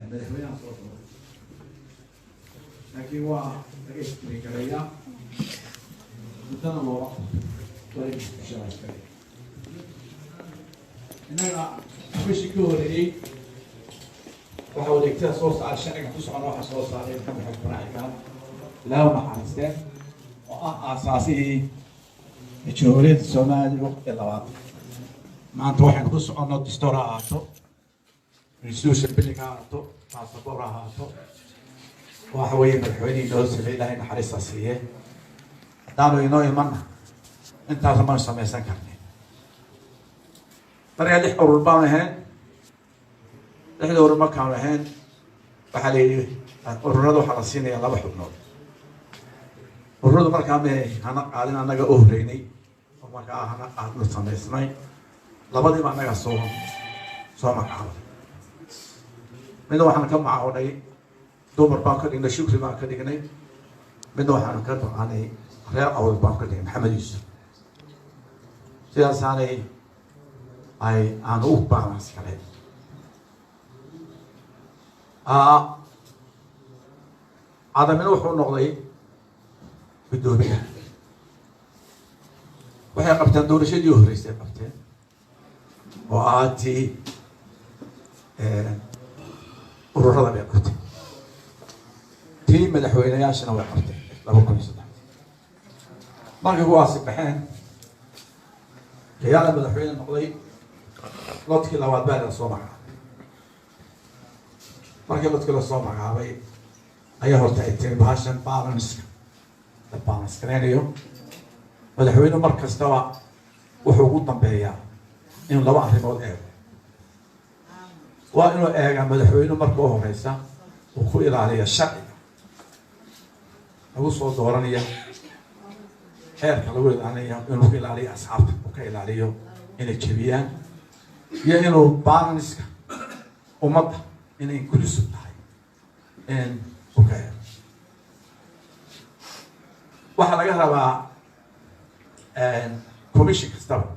madaxweynaha soo socda laakiin waa laga istiri karaya muddana loola shaqayskare innaga bishii ka horeeyey waxa wadeegtada soo saaray sharciga ku socona waxa soo saaray madaxa faraaciga ilaahu naxariisteen oo ah aasaasihii jamhuuriyadda Soomaaliya waqti labaad maanta waxaan ku soconno dastuur ahaato institution billiga ahaato passport ahaato waxa weeye madaxweynaha loo sameeyay ilaahay naxariista siiye haddaanu inoo iman intaas ma samaysan karnay marka lix urur baan ahayn lixda urur markaan ahayn waxaa la yidhi ururada waxaa la siinayaa 2 xubnood ururada markaa hana qaadin annaga u horeynay oo markaa hana qaadno samaysnay labadiiba annaga soo magacaabay mid waxaan ka macaawday dumar baan ka dhignay shukri baan ka dhignay mid waxaan ka taqaanay reer awal baan ka dhignay maxamed yuusuf sidaasaanay ay aan u balans kale adamina wuxuu noqday gudoomiyaha waxay qabteen doorashadii horeysay qabteen oo aatii ururada bay qabteen tii madaxweynayaashana way qabteen 2003 markii kuwaasi baxeen khiyaala madaxweyne noqday lodkii labaad baa la soo magacaabay markii lodkii la soo magacaabay ayaa horta ay tiri bahashan balanska la balans gareynayo madaxweyne mar kastaba wuxuu ugu dambeeyaa inuu 2 arrimood eego waa inuu eega madaxweyne marka u horeysa uu ku ilaaliyo sharciga lagu soo dooranaya xeerka lagu ilaaliyo inuu ku ilaaliyo asxaabta uu ka ilaaliyo inay jebiyaan iyo inuu balanska ummadda inay kulisu tahay in uu ka eego waxaa laga rabaa commission kastaba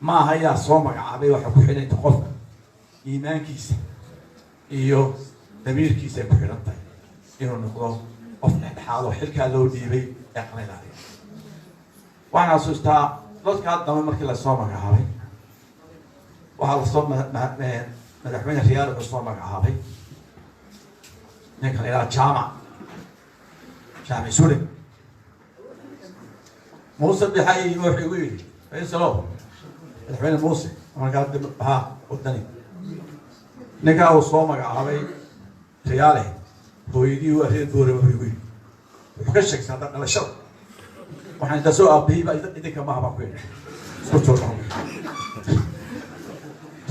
ma aha yaa soo magacaabay waxa ku xidhanta qofka iimaankiisa iyo damiirkiisa ay ku xidhan tahay inuu noqdo qof dhexdhexaad oo xilkaa loo dhiibay ee qanilaaya waxaan xasuustaa dadkaa dambe markii lasoo magacaabay waxaa lasoo madaxweyne riyaal wuxuu soo magacaabay ninka la yidhaha jaamac sule موسى بحي يروح يقول فيصلوا الحين موسى أنا قاعد ها قدني نجا وصومك عربي رياله هو يجي وأهل دوري ويقول وحكشك صدق على شر وحين تسوق به بقى إذا كم ما بقول سكتوا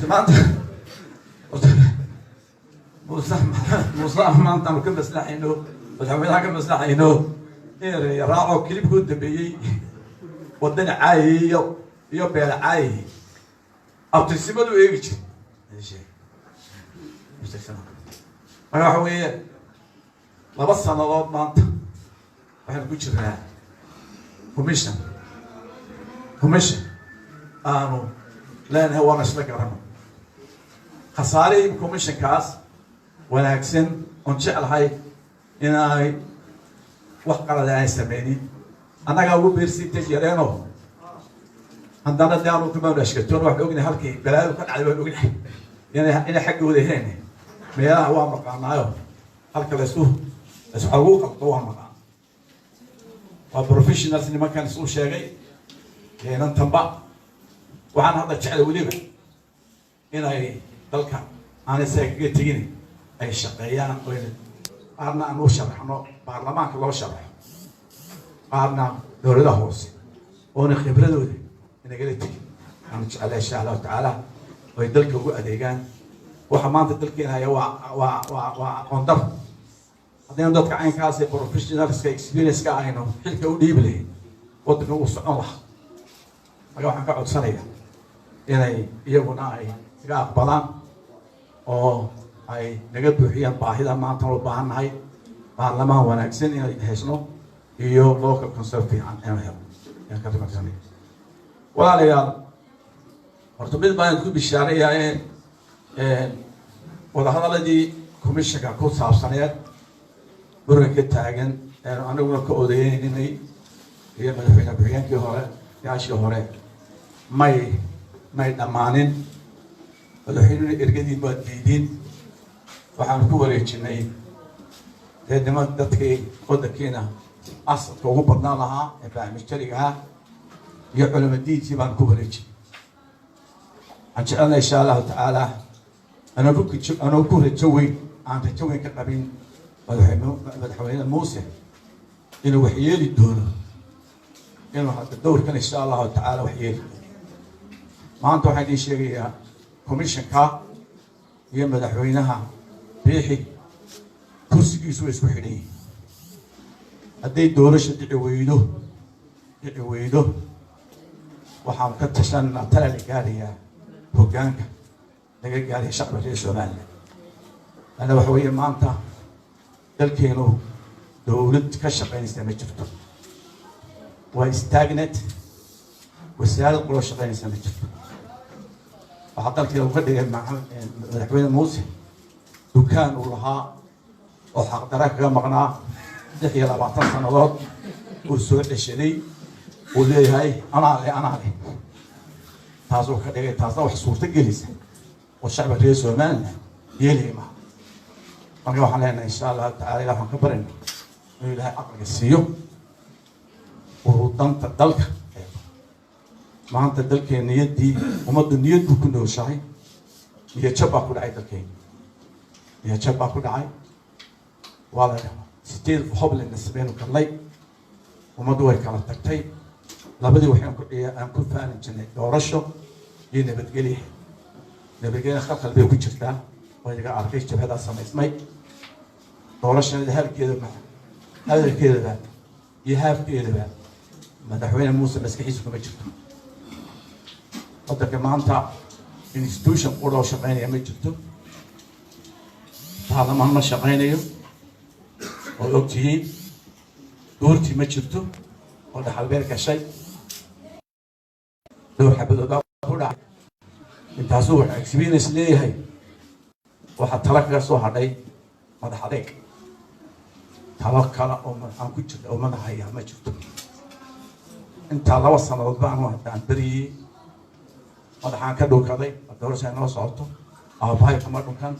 سمعت موسى ما أنت ممكن بس لحينه وتعمل حاجة بس لحينه إيه راعوا كليب كنت بيجي ودنا عاي يو بيل عاي أبتسموا ويجي شيء مستحسن أنا حويه لا بس أنا غلط ما أنت إحنا بنشرها كوميشن أنا لأن هو نشلك رحمه خساري كوميشن كاس ولكن أنشأ الهاي إن وقع على سمعني أنا قاعد بيرسي تجيرانه عندنا ديانو كمان رشكتون واحد يقولني هالكي بلا يكون على يقولني يعني أنا حق وده هنا ما هو مقام معه هالك لسوه حقوق الطوع مقام وبروفيشنال اللي ما كان يسوي شيء يعني نتنبأ وعن هذا الشعر وليبه هنا ذلك أنا ساكت تجيني أي شقيان وين أنا أنو شرحنا برلمان كله شرح أنا دولة هوس وأنا خبرة دولة أنا قلت أنا على إن شاء الله تعالى ويدلك هو أديجان وحمانت تلك هي وانضف هذين ضد كائن كاسي بروفيشنال إكسبيرينس كائنه حلك ودي بليه ودنا وصل الله أنا وحنا قاعد سنة يعني يبغون أي قاعد بلان أو أي نقد بحيان باهدا ما تلو باهن هاي برلمان وناكسين يهشنو يو local consulting عن أمهر يعني كذا مثلاً ولا ليال ارتبط بين كل بالشارع يعني وده هذا الذي komishanka ku saabsaneed muranka taagan aniguna ka odayeynay iyo madaxweyne ku-xigeenkii hore yaashii hore may dhammaanin madaxweynena ergadii baa diidin waxaan ku wareejinay dee niman dadkii waddankiina asadka ugu badnaan lahaa ee baamijariga ah iyo culamo diintii baan ku wareejinay waxaan jecelnay insha allahu tacaala anoo ku rajo weyn aan rajo weyn ka qabin madaxweyne muuse inuu wax yeeli doono inuu hadda dowrkan insha allahu tacaala wax yeeli doono maanta waxaan idiin sheegayaa komishanka iyo madaxweynaha biixi kursigiisu way isku xidhan yihiin hadday doorasha dhici weydo waxaan ka tashanaa tala la gaarayaa hoggaanka laga gaaraya shacbiga reer somaliland ana waxa weeye maanta dalkeenu dowlad ka shaqaynaysa ma jirto waa stagnant wasaarad qolo shaqaynaysa ma jirto waxaa dalkeena uga dhigay madaxweyne muuse dukaan uu lahaa oo xaqdara kaga maqnaa 26 sannadood uu soo ceshaday uu leeyahay anaa le taasoo ka dhigay taasna wax suurta gelisa oo shacbiga reer somaliland yeelaya maaha marka waxaan leenahay insha allahu tacaala ilah waxaan ka barinay inuu ilaahay caqliga siiyo uu danta dalka maanta dalkeena niyaddii ummaddu niyad buu ku nooshahay niyad jab baa ku dhacay dalkeena niyad jab baa ku dhacay waa la sideed hoblen sameeynu kalay ummaddu way kala tagtay labadii waxaan ku faanin jirnay doorasho iyo nabadgelyo khalkhal bay ku jirtaa oo iga arkay jabhada samaysmay doorashada hadalkeedaba iyo haafkeedaba madaxweyne muuse maskaxiisu kuma jirto waddanka maanta institution quroo shaqaynaya ma jirto baarlamaan ma shaqaynayo oo ogtihiin doortii ma jirto oo dhaxalbeer gashay dhowr xabadood ku dhacay intaasuu wax experience leeyahay waxaa tala kaga soo hadhay madax adeeg talo kale oo aan ku jirta oo madaxaya ma jirto intaa 2 sannadood baan haddaan beriyey madaxaan ka dhunkaday doorasha noo socoto aabahay kama dhunkan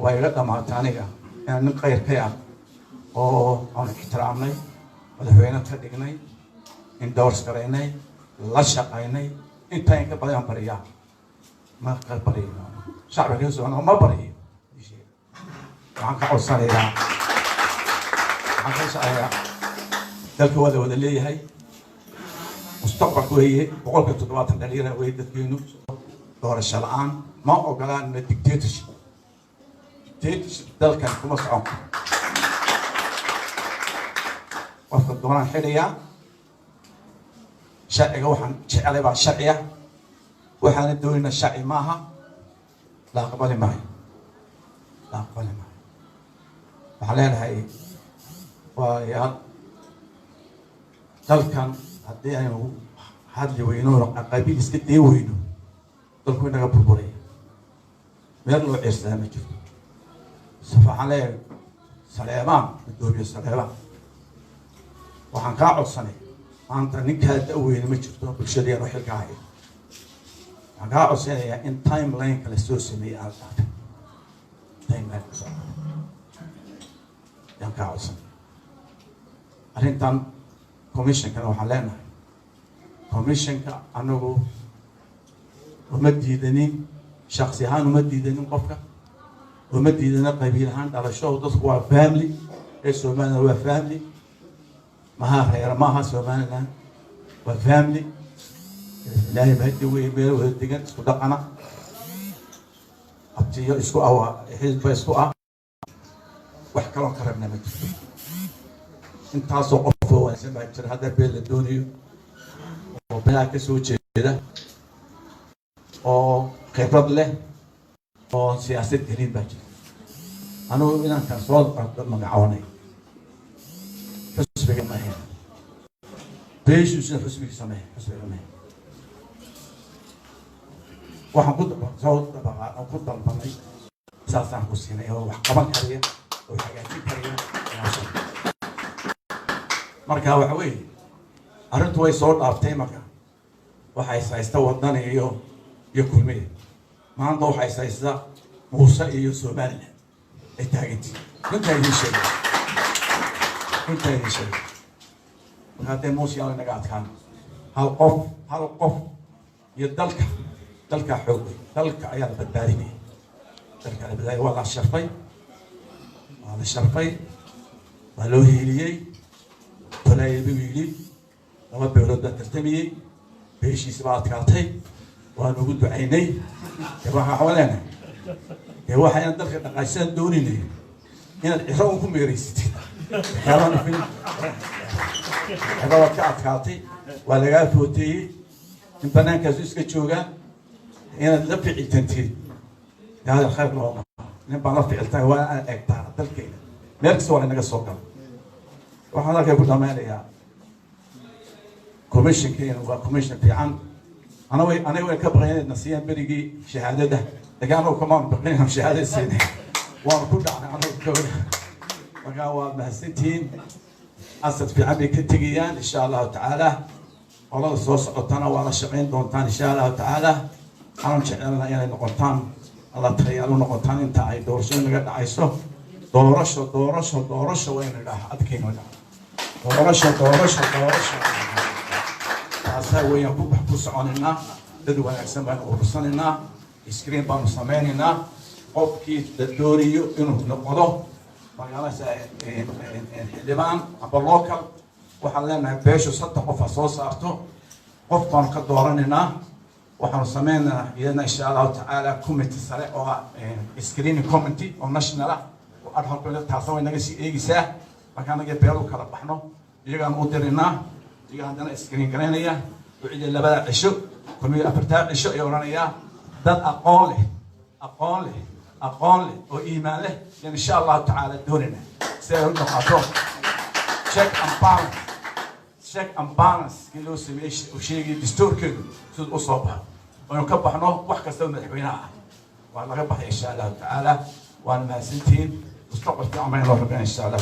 waa iga dhamaatay aniga inaan nin qayrkay ah oo aan ixtiraamnay madaxweyne ka dhignay endorse garaynay la shaqaynay intaa in ka badan bariyaa ma ka bariyo shacbiga Soomaaliya ma bariyo waxaan ka codsanayaa dalka wada leeyahay mustaqbalku weeye 7 dhalinyaro way dadkeenu doorasho la'aan ma ogolaan dictatorship dalkan kuma socon qofka doonaan xidhaya sharciga waxaan jeclay baa sharciya waxaan doonayna sharci maaha la aqbali maayo waxaan leenahay waa dalkan haddii aynu hadli weyno qabiil iska dee weyno dalku inaga burburay meel loo ciirsadaa ma jirto waxaan leeyahay Saleebaan gudoomiye Saleebaan waxaan kaa codsanay maanta ninkaa da'weyne ma jirto bulshadeena xilka haya waxaan kaa codsanayaa in timeline kala soo sameeyay halkaas timeline ka soo yaan kaa codsanay arrintan commissionkana waxaan leenahay commissionka anagu uma diidanin shakhsi ahaan uma diidanin qofka uma diidana qabiil ahaan dhalasho dadku waa family ee Soomaaliya waa family maha reer maha Soomaaliland waa family ilaahay baa dawey meel wada degan isku dhaqana abtiyo isku awa xisba isku ah wax kale oo karabna ma jirto intaasoo qof oo wanaagsan baa jira hadda beel la doonayo oo baa ka soo jeeda oo khibrad leh oo siyaasad gelin baa jira anuu inaan kan soo magacawnay xisbiga ma ahayn beeshiisuna xisbiga samee xisbiga ma ahayn waxaan ku dalbanay saasaan ku siinay oo wax qaban kariya oo hagaajin kariya marka waxa weeye arrintu way soo dhaaftay marka waxay haysta waddan iyo kulmiye maanta waxay haysta muuse iyo Soomaaliland ay taagantii runta idin sheegay marka muuse yaa naga adkaan hal qof iyo dalka xoog dalka ayaa la badbaadinaya dalka la badbaadinaya waa la sharfay waa loo hiiliyey tolay biili laba beelood baa tartamiyey beeshiisa baa adkaatay waan ugu ducaynay waxaa xawaleena waxaan dalka dhaqaashan dooninay inaad ciro ku meereysatid xeeran film xeeran ka adkaatay waa laga footeeyay in banaankaas iska joogaan inaad la ficiltantid هذا الخير لهم نبغى نرفع التهوى اكثر تلقي نركز ولا نقص وقت وحنا كيقول لهم يا كوميشن كين وكوميشن في عام انا وين كبغي نسيان بريقي شهاده ده كانوا كمان بقينهم شهاده سنه وكل انا كل وقاوا مهستين اسد في عمي كتجيان ان شاء الله تعالى والله صوص قطنا ولا شقين دونتان ان شاء الله تعالى انا جعلنا يعني نقطان الله تخيلوا نقطان انت اي دورشين نقد عيسو دورش وين راح ادكين ولا دورش اسوي يكون بحث عننا dad wanaagsan baan urursanayna screen baan sameynayna qofkii dooriyo inuu noqdo magaalada xildhibaan ama local waxaan leenahay beesho 3 qof soo saarto qof baan ka dooranayna waxaan sameynaa iyana insha Allah ta'ala committee sare oo screen committee oo national oo adhalkooda taasoo inaga sii eegaysaa markaan naga beelo kala baxno iyagaan u dirinaa iyagaan screen gareynaya وعيد اللبادة عشو كل أفرتاع عشو يورانا يا ذات أقول له وإيمان له لأن إن شاء الله تعالى دوننا سيرون نقاطه check and balance كيلو سميش وشيء دستور كده سود أصابها ونكبحنا وحكة سوينا الحوينها والله كبح إن شاء الله تعالى وأنا ما سنتين مستقبل في عمرنا ربنا إن شاء الله